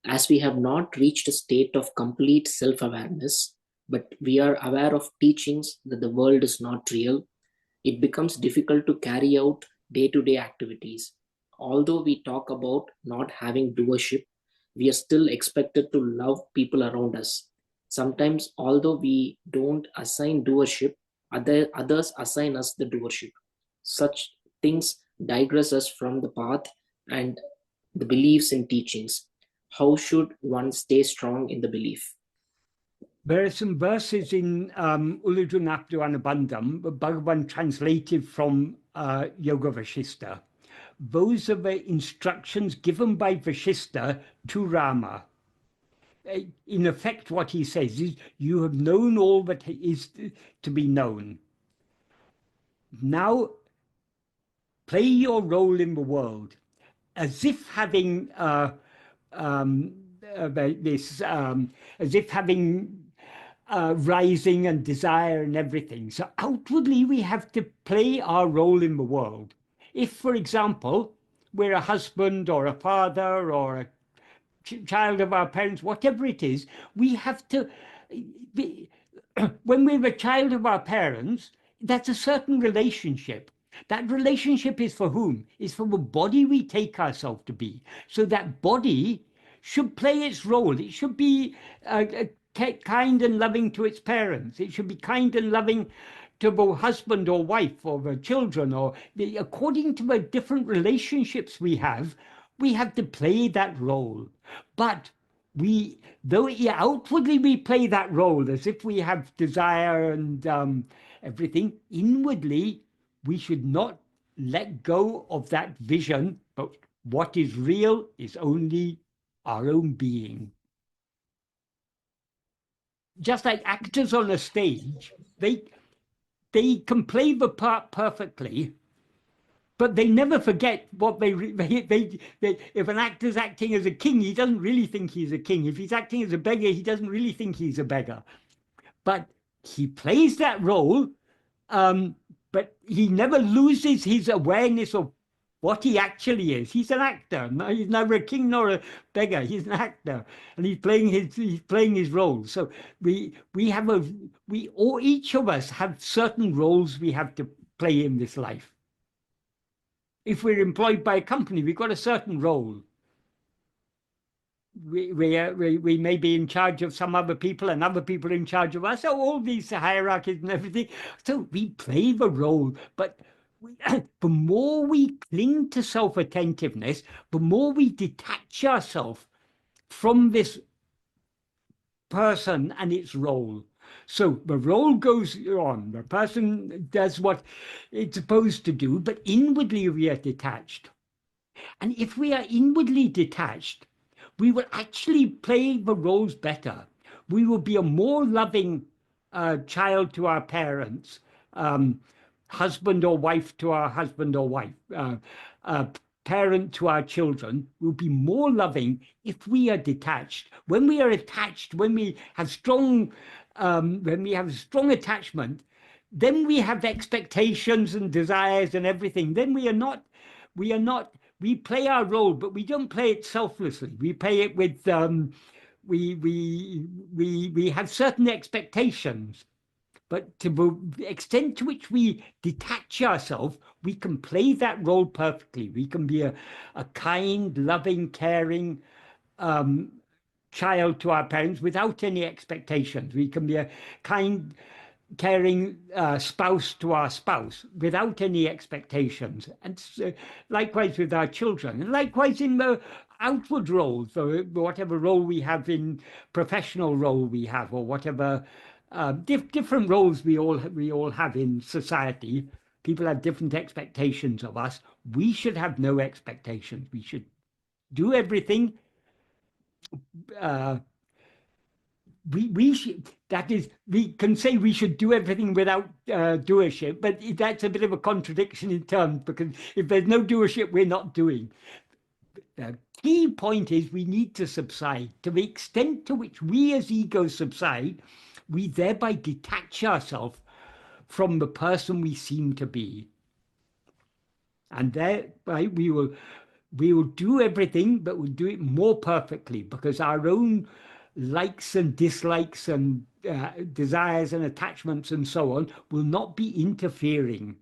As we have not reached a state of complete self-awareness, but we are aware of teachings that the world is not real, it becomes difficult to carry out day-to-day activities. Although we talk about not having doership, we are still expected to love people around us. Sometimes, although we don't assign doership, others assign us the doership. Such things digress us from the path and the beliefs and teachings. How should one stay strong in the belief? There are some verses in Ulujun Abdu Anubandham, Bhagavan translated from Yoga Vashista. Those are the instructions given by Vashista to Rama. In effect, what he says is, you have known all that is to be known. Now, play your role in the world, as if having rising and desire and everything. So outwardly, we have to play our role in the world. If, for example, we're a husband or a father or a child of our parents, whatever it is, we have to be, when we're a child of our parents, that's a certain relationship. That relationship is for whom? It's for the body we take ourselves to be. So that body should play its role. It should be kind and loving to its parents. It should be kind and loving to the husband or wife or the children, or according to the different relationships we have to play that role. But though outwardly we play that role as if we have desire and everything, inwardly we should not let go of that vision, but what is real is only our own being. Just like actors on a stage, they can play the part perfectly, but they never forget what if an actor's acting as a king, he doesn't really think he's a king. If he's acting as a beggar, he doesn't really think he's a beggar. But he plays that role, but he never loses his awareness of what he actually is. He's an actor. He's neither a king nor a beggar. He's an actor, and he's playing his role. So each of us have certain roles we have to play in this life. If we're employed by a company, we've got a certain role. We may be in charge of some other people and other people in charge of us. So all these hierarchies and everything. So we play the role, but the more we cling to self-attentiveness, the more we detach ourselves from this person and its role. So the role goes on, the person does what it's supposed to do, but inwardly we are detached. And if we are inwardly detached, we will actually play the roles better. We will be a more loving child to our parents, husband or wife to our husband or wife, parent to our children. Will be more loving if we are detached. When we are attached, when we have strong attachment, then we have expectations and desires and everything. Then we play our role, but we don't play it selflessly. We play it with we have certain expectations. But to the extent to which we detach ourselves, we can play that role perfectly. We can be a kind, loving, caring child to our parents without any expectations. We can be a kind, caring spouse to our spouse without any expectations. And likewise with our children. And likewise in the outward roles, or whatever role we have in professional role we have, or whatever different roles we all have in society. People have different expectations of us. We should have no expectations. We should do everything. We should. That is, we can say we should do everything without doership, but that's a bit of a contradiction in terms, because if there's no doership, we're not doing. The key point is we need to subside. To the extent to which we as egos subside, we thereby detach ourselves from the person we seem to be. And thereby we will We will do everything, but we'll do it more perfectly, because our own likes and dislikes and desires and attachments and so on will not be interfering